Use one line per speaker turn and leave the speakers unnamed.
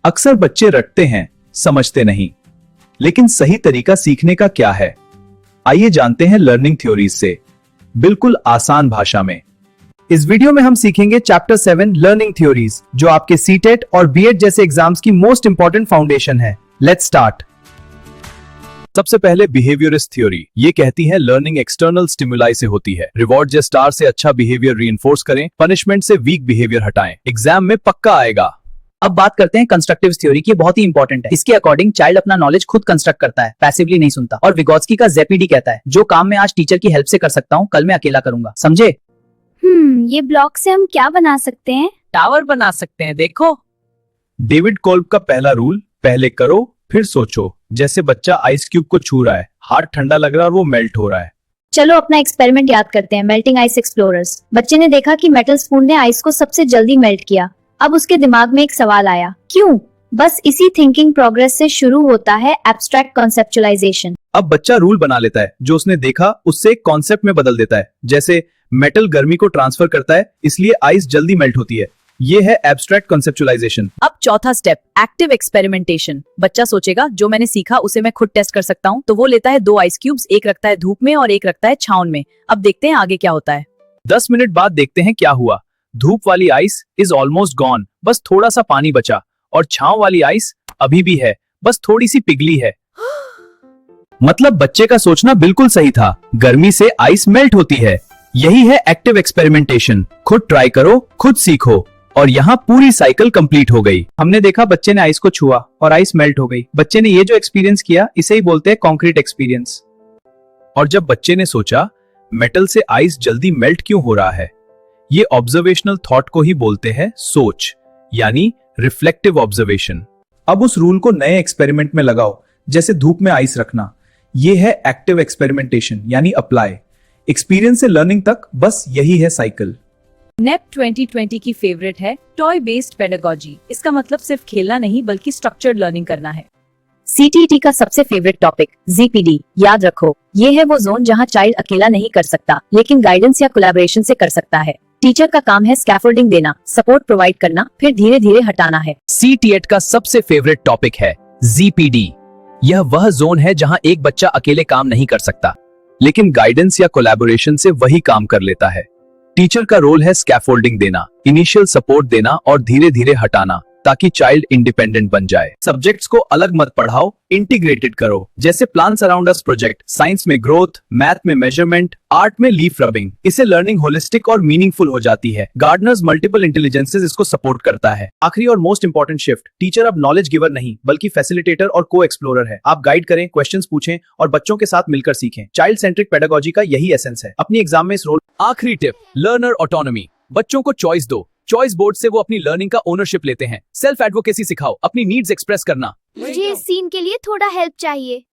अक्सर बच्चे रटते हैं, समझते नहीं। लेकिन सही तरीका सीखने का क्या है? आइए जानते हैं लर्निंग थ्योरीज से, बिल्कुल आसान भाषा में। इस वीडियो में हम सीखेंगे चैप्टर 7 लर्निंग थ्योरीज, जो आपके सीटेट और बीएड जैसे एग्जाम्स की मोस्ट इंपॉर्टेंट फाउंडेशन है। Let's start. सबसे पहले बिहेवियरिस्ट थ्योरी। ये कहती है लर्निंग एक्सटर्नल स्टिमुलाई से होती है। रिवॉर्ड या स्टार से अच्छा बिहेवियर रीइंफोर्स करें, पनिशमेंट से वीक बिहेवियर हटाएं, एग्जाम में पक्का आएगा।
अब बात करते हैं कंस्ट्रक्टिव थ्योरी की। बहुत ही इंपॉर्टेंट है। इसके अकॉर्डिंग चाइल्ड अपना नॉलेज खुद कंस्ट्रक्ट करता है, पैसिवली नहीं सुनता। और विगोत्स्की का जेपीडी कहता है जो काम मैं आज टीचर की हेल्प से कर सकता हूँ, कल मैं अकेला करूंगा। समझे?
ये ब्लॉक से हम क्या बना सकते हैं?
टावर बना सकते हैं। देखो,
डेविड कोल्ब का पहला रूल, पहले करो फिर सोचो। जैसे बच्चा आइस क्यूब को छू रहा है, हाथ ठंडा लग रहा है और वो मेल्ट हो रहा है।
चलो अपना एक्सपेरिमेंट याद करते हैं। Melting ice explorers. बच्चे ने देखा कि मेटल स्पून ने आइस को सबसे जल्दी मेल्ट किया। अब उसके दिमाग में एक सवाल आया, क्यों? बस इसी थिंकिंग प्रोग्रेस से शुरू होता है एब्स्ट्रैक्ट कॉन्सेप्चुअलाइजेशन।
अब बच्चा रूल बना लेता है, जो उसने देखा उससे एक कॉन्सेप्ट में बदल देता है। जैसे मेटल गर्मी को ट्रांसफर करता है, इसलिए आइस जल्दी मेल्ट होती है। ये है एब्स्ट्रैक्ट कॉन्सेप्चुअलाइजेशन।
अब चौथा स्टेप, एक्टिव एक्सपेरिमेंटेशन। बच्चा सोचेगा जो मैंने सीखा उसे मैं खुद टेस्ट कर सकता हूँ। तो वो लेता है 2 आइस क्यूब्स, एक रखता है धूप में और एक रखता है छांव में। अब देखते हैं आगे क्या होता है।
10 मिनट बाद देखते हैं क्या हुआ। धूप वाली आइस इज ऑलमोस्ट गॉन, बस थोड़ा सा पानी बचा। और छांव वाली आइस अभी भी है, बस थोड़ी सी पिघली है। मतलब बच्चे का सोचना बिल्कुल सही था, गर्मी से आइस मेल्ट होती है। यही है एक्टिव एक्सपेरिमेंटेशन। खुद ट्राई करो, खुद सीखो। और यहाँ पूरी साइकिल कंप्लीट हो गई। हमने देखा बच्चे ने आइस को छुआ और आइस मेल्ट हो गई। बच्चे ने ये जो एक्सपीरियंस किया, इसे ही बोलते हैं कॉन्क्रीट एक्सपीरियंस। और जब बच्चे ने सोचा मेटल से आइस जल्दी मेल्ट क्यों हो रहा है, ये ऑब्जर्वेशनल थॉट को ही बोलते हैं सोच, यानी रिफ्लेक्टिव ऑब्जर्वेशन। अब उस रूल को नए एक्सपेरिमेंट में लगाओ, जैसे धूप में आइस रखना। ये है एक्टिव एक्सपेरिमेंटेशन, यानी अप्लाई। एक्सपीरियंस से लर्निंग तक बस यही है साइकिल।
नेप 2020 की फेवरेट है टॉय बेस्ड पेडागोजी। इसका मतलब सिर्फ खेलना नहीं बल्कि स्ट्रक्चर्ड लर्निंग करना है।
सीटीटी का सबसे फेवरेट टॉपिक जीपीडी। याद रखो, ये है वो जोन जहाँ चाइल्ड अकेला नहीं कर सकता, लेकिन गाइडेंस या कोलैबोरेशन से कर सकता है। टीचर का काम है स्कैफोल्डिंग देना, सपोर्ट प्रोवाइड करना, फिर धीरे धीरे हटाना है।
सीटीएट का सबसे फेवरेट टॉपिक है जीपीडी। यह वह जोन है जहां एक बच्चा अकेले काम नहीं कर सकता, लेकिन गाइडेंस या कोलैबोरेशन से वही काम कर लेता है। टीचर का रोल है स्कैफोल्डिंग देना, इनिशियल सपोर्ट देना और धीरे धीरे हटाना, ताकि चाइल्ड इंडिपेंडेंट बन जाए। सब्जेक्ट्स को अलग मत पढ़ाओ, इंटीग्रेटेड करो। जैसे plants around us project, science में ग्रोथ, मैथ में मेजरमेंट, आर्ट में लीफ रबिंग। इससे लर्निंग होलिस्टिक और मीनिंगफुल हो जाती है। गार्डनर्स मल्टीपल इंटेलिजेंसेस इसको सपोर्ट करता है। आखिरी और मोस्ट इंपॉर्टेंट शिफ्ट, टीचर अब नॉलेज गिवर नहीं बल्कि फैसिलिटेटर और को एक्सप्लोरर है। आप गाइड करें, क्वेश्चंस पूछें और बच्चों के साथ मिलकर सीखें। चाइल्ड सेंट्रिक पेडागोजी का यही एसेंस है। अपनी एग्जाम में इस रोल। आखिरी टिप, लर्नर ऑटोनॉमी। बच्चों को चॉइस दो। चॉइस बोर्ड से वो अपनी लर्निंग का ओनरशिप लेते हैं। सेल्फ एडवोकेसी सिखाओ, अपनी नीड्स एक्सप्रेस करना।
मुझे इस सीन के लिए थोड़ा हेल्प चाहिए।